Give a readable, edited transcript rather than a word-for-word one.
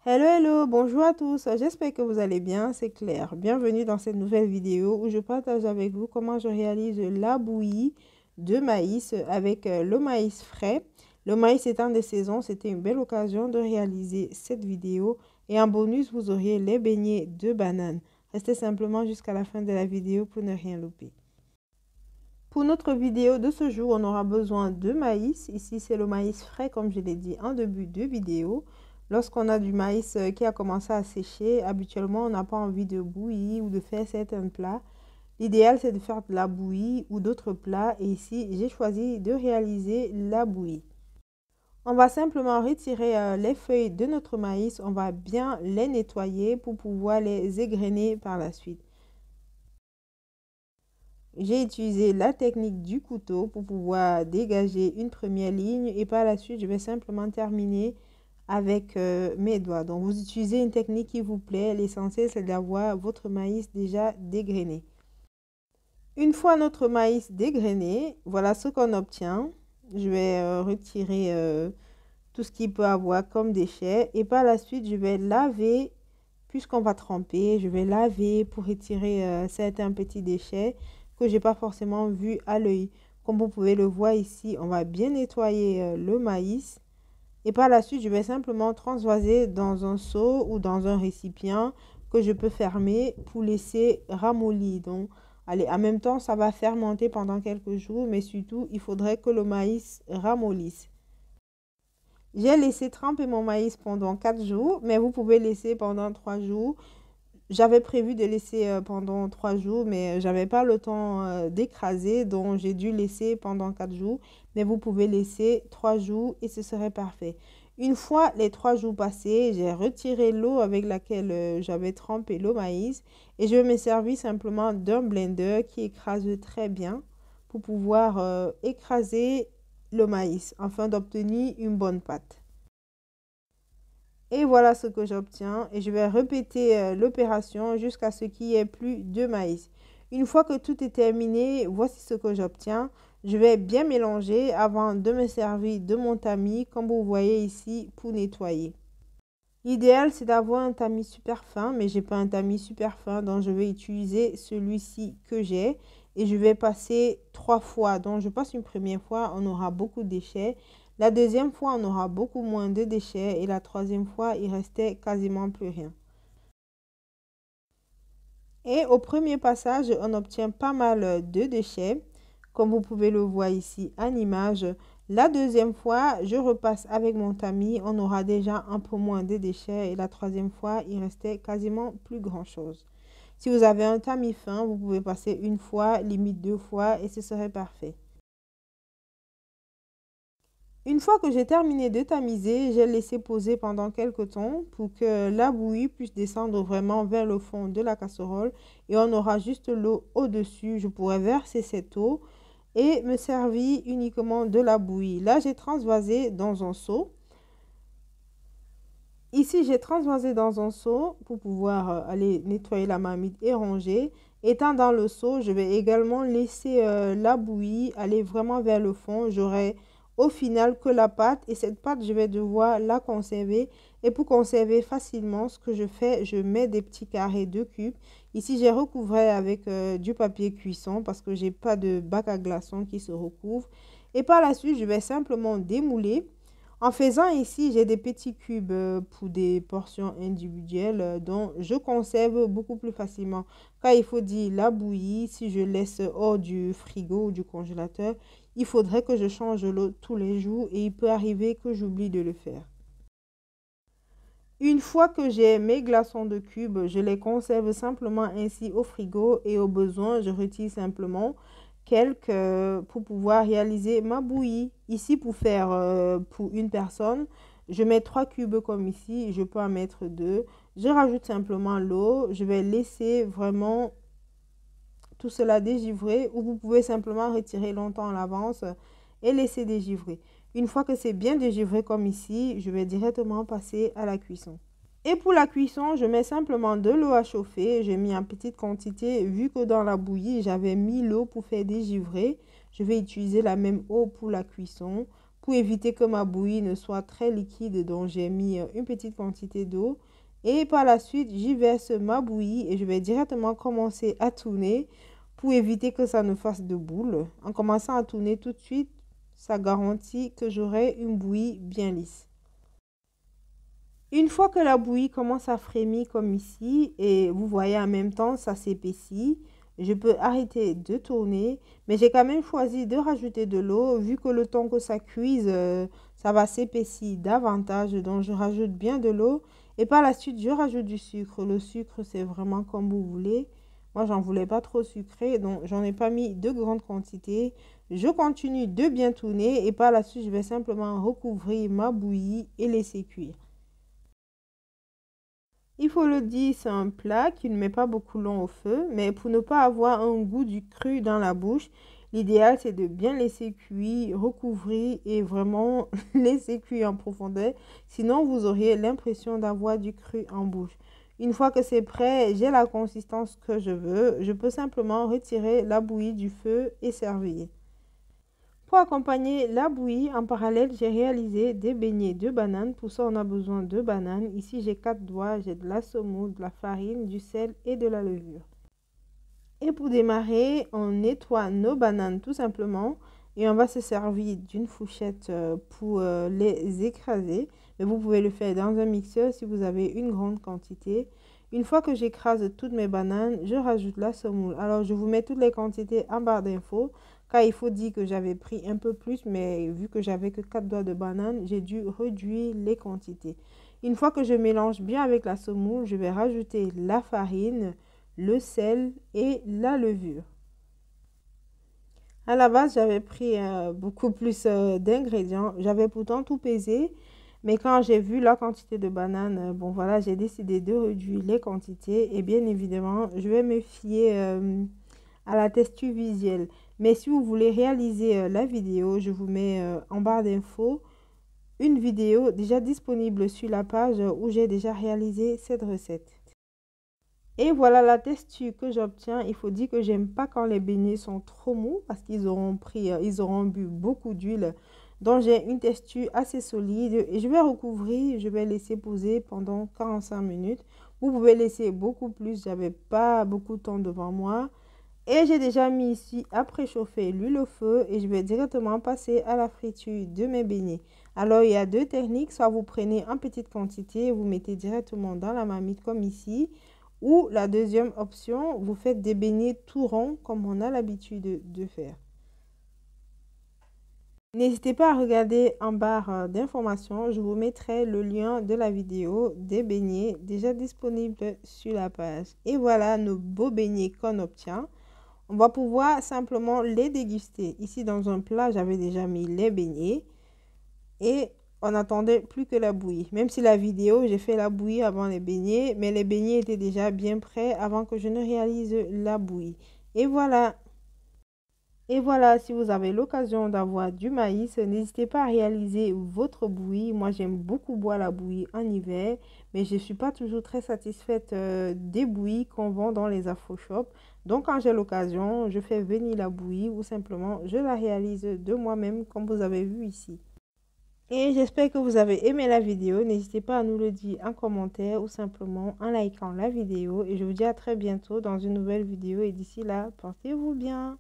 Hello, hello, bonjour à tous, j'espère que vous allez bien, c'est Claire. Bienvenue dans cette nouvelle vidéo où je partage avec vous comment je réalise la bouillie de maïs avec le maïs frais. Le maïs étant de saison, c'était une belle occasion de réaliser cette vidéo et en bonus, vous auriez les beignets de banane. Restez simplement jusqu'à la fin de la vidéo pour ne rien louper. Pour notre vidéo de ce jour, on aura besoin de maïs. Ici, c'est le maïs frais, comme je l'ai dit en début de vidéo. Lorsqu'on a du maïs qui a commencé à sécher, habituellement, on n'a pas envie de bouillir ou de faire certains plats. L'idéal, c'est de faire de la bouillie ou d'autres plats. Et ici, j'ai choisi de réaliser la bouillie. On va simplement retirer les feuilles de notre maïs. On va bien les nettoyer pour pouvoir les égrener par la suite. J'ai utilisé la technique du couteau pour pouvoir dégager une première ligne et par la suite, je vais simplement terminer avec mes doigts. Donc, vous utilisez une technique qui vous plaît. L'essentiel, c'est d'avoir votre maïs déjà dégrainé. Une fois notre maïs dégrainé, voilà ce qu'on obtient. Je vais retirer tout ce qu'il peut avoir comme déchets et par la suite, je vais laver. Puisqu'on va tremper, je vais laver pour retirer certains petits déchets que je n'ai pas forcément vu à l'œil. Comme vous pouvez le voir ici, on va bien nettoyer le maïs. Et par la suite, je vais simplement transvaser dans un seau ou dans un récipient que je peux fermer pour laisser ramollir. Donc, allez, en même temps, ça va fermenter pendant quelques jours, mais surtout, il faudrait que le maïs ramollisse. J'ai laissé tremper mon maïs pendant 4 jours, mais vous pouvez laisser pendant 3 jours. J'avais prévu de laisser pendant 3 jours, mais j'avais pas le temps d'écraser, donc j'ai dû laisser pendant 4 jours. Mais vous pouvez laisser 3 jours et ce serait parfait. Une fois les 3 jours passés, j'ai retiré l'eau avec laquelle j'avais trempé le maïs et je me servis simplement d'un blender qui écrase très bien pour pouvoir écraser le maïs afin d'obtenir une bonne pâte. Et voilà ce que j'obtiens et je vais répéter l'opération jusqu'à ce qu'il n'y ait plus de maïs. Une fois que tout est terminé, voici ce que j'obtiens. Je vais bien mélanger avant de me servir de mon tamis, comme vous voyez ici, pour nettoyer. L'idéal, c'est d'avoir un tamis super fin, mais je n'ai pas un tamis super fin, donc je vais utiliser celui-ci que j'ai. Et je vais passer 3 fois. Donc, je passe une première fois, on aura beaucoup de déchets. La deuxième fois, on aura beaucoup moins de déchets. Et la troisième fois, il restait quasiment plus rien. Et au premier passage, on obtient pas mal de déchets. Comme vous pouvez le voir ici en image. La deuxième fois, je repasse avec mon tamis. On aura déjà un peu moins de déchets. Et la troisième fois, il restait quasiment plus grand-chose. Si vous avez un tamis fin, vous pouvez passer une fois, limite 2 fois et ce serait parfait. Une fois que j'ai terminé de tamiser, j'ai laissé poser pendant quelques temps pour que la bouillie puisse descendre vraiment vers le fond de la casserole et on aura juste l'eau au-dessus. Je pourrais verser cette eau et me servir uniquement de la bouillie. Là, j'ai transvasé dans un seau. Ici, j'ai transvasé dans un seau pour pouvoir aller nettoyer la marmite et ranger. Étant dans le seau, je vais également laisser la bouillie aller vraiment vers le fond. J'aurai au final que la pâte et cette pâte, je vais devoir la conserver. Et pour conserver facilement, ce que je fais, je mets des petits carrés de cubes. Ici, j'ai recouvré avec du papier cuisson parce que j'ai pas de bac à glaçons qui se recouvre. Et par la suite, je vais simplement démouler. En faisant ici, j'ai des petits cubes pour des portions individuelles dont je conserve beaucoup plus facilement. Car il faut dire la bouillie, si je laisse hors du frigo ou du congélateur, il faudrait que je change l'eau tous les jours et il peut arriver que j'oublie de le faire. Une fois que j'ai mes glaçons de cubes, je les conserve simplement ainsi au frigo et au besoin, je retire simplement quelques pour pouvoir réaliser ma bouillie. Ici, pour faire pour une personne, je mets 3 cubes comme ici, je peux en mettre 2. Je rajoute simplement l'eau, je vais laisser vraiment tout cela dégivrer ou vous pouvez simplement retirer longtemps à l'avance et laisser dégivrer. Une fois que c'est bien dégivré comme ici, je vais directement passer à la cuisson. Et pour la cuisson, je mets simplement de l'eau à chauffer. J'ai mis en petite quantité. Vu que dans la bouillie, j'avais mis l'eau pour faire dégivrer. Je vais utiliser la même eau pour la cuisson pour éviter que ma bouillie ne soit très liquide. Donc, j'ai mis une petite quantité d'eau. Et par la suite, j'y verse ma bouillie et je vais directement commencer à tourner pour éviter que ça ne fasse de boules. En commençant à tourner tout de suite, ça garantit que j'aurai une bouillie bien lisse. Une fois que la bouillie commence à frémir comme ici, et vous voyez en même temps, ça s'épaissit, je peux arrêter de tourner, mais j'ai quand même choisi de rajouter de l'eau, vu que le temps que ça cuise, ça va s'épaissir davantage, donc je rajoute bien de l'eau, et par la suite, je rajoute du sucre. Le sucre, c'est vraiment comme vous voulez. Moi, j'en voulais pas trop sucré, donc j'en ai pas mis de grandes quantités. Je continue de bien tourner, et par la suite, je vais simplement recouvrir ma bouillie et laisser cuire. Il faut le dire, c'est un plat qui ne met pas beaucoup long au feu, mais pour ne pas avoir un goût du cru dans la bouche, l'idéal c'est de bien laisser cuire, recouvrir et vraiment laisser cuire en profondeur. Sinon, vous auriez l'impression d'avoir du cru en bouche. Une fois que c'est prêt, j'ai la consistance que je veux. Je peux simplement retirer la bouillie du feu et servir. Pour accompagner la bouillie, en parallèle, j'ai réalisé des beignets de bananes. Pour ça, on a besoin de bananes. Ici, j'ai 4 doigts, j'ai de la semoule, de la farine, du sel et de la levure. Et pour démarrer, on nettoie nos bananes tout simplement et on va se servir d'une fourchette pour les écraser. Mais vous pouvez le faire dans un mixeur si vous avez une grande quantité. Une fois que j'écrase toutes mes bananes, je rajoute la semoule. Alors, je vous mets toutes les quantités en barre d'infos. Car il faut dire que j'avais pris un peu plus, mais vu que j'avais que 4 doigts de banane, j'ai dû réduire les quantités. Une fois que je mélange bien avec la semoule, je vais rajouter la farine, le sel et la levure. À la base, j'avais pris beaucoup plus d'ingrédients. J'avais pourtant tout pesé, mais quand j'ai vu la quantité de bananes, bon voilà, j'ai décidé de réduire les quantités. Et bien évidemment, je vais me fier à la texture visuelle. Mais si vous voulez réaliser la vidéo, je vous mets en barre d'infos une vidéo déjà disponible sur la page où j'ai déjà réalisé cette recette. Et voilà la texture que j'obtiens. Il faut dire que j'aime pas quand les beignets sont trop mous parce qu'ils auront ils auront bu beaucoup d'huile. Donc j'ai une texture assez solide et je vais recouvrir, je vais laisser poser pendant 45 minutes. Vous pouvez laisser beaucoup plus, j'avais pas beaucoup de temps devant moi. Et j'ai déjà mis ici à préchauffer l'huile au feu et je vais directement passer à la friture de mes beignets. Alors, il y a deux techniques. Soit vous prenez en petite quantité et vous mettez directement dans la marmite comme ici. Ou la deuxième option, vous faites des beignets tout ronds comme on a l'habitude de faire. N'hésitez pas à regarder en barre d'informations. Je vous mettrai le lien de la vidéo des beignets déjà disponible sur la page. Et voilà nos beaux beignets qu'on obtient. On va pouvoir simplement les déguster. Ici, dans un plat, j'avais déjà mis les beignets. Et on n'attendait plus que la bouillie. Même si la vidéo, j'ai fait la bouillie avant les beignets. Mais les beignets étaient déjà bien prêts avant que je ne réalise la bouillie. Et voilà. Et voilà, si vous avez l'occasion d'avoir du maïs, n'hésitez pas à réaliser votre bouillie. Moi, j'aime beaucoup boire la bouillie en hiver, mais je ne suis pas toujours très satisfaite des bouillies qu'on vend dans les afro-shops. Donc, quand j'ai l'occasion, je fais venir la bouillie ou simplement je la réalise de moi-même, comme vous avez vu ici. Et j'espère que vous avez aimé la vidéo. N'hésitez pas à nous le dire en commentaire ou simplement en likant la vidéo. Et je vous dis à très bientôt dans une nouvelle vidéo. Et d'ici là, portez-vous bien.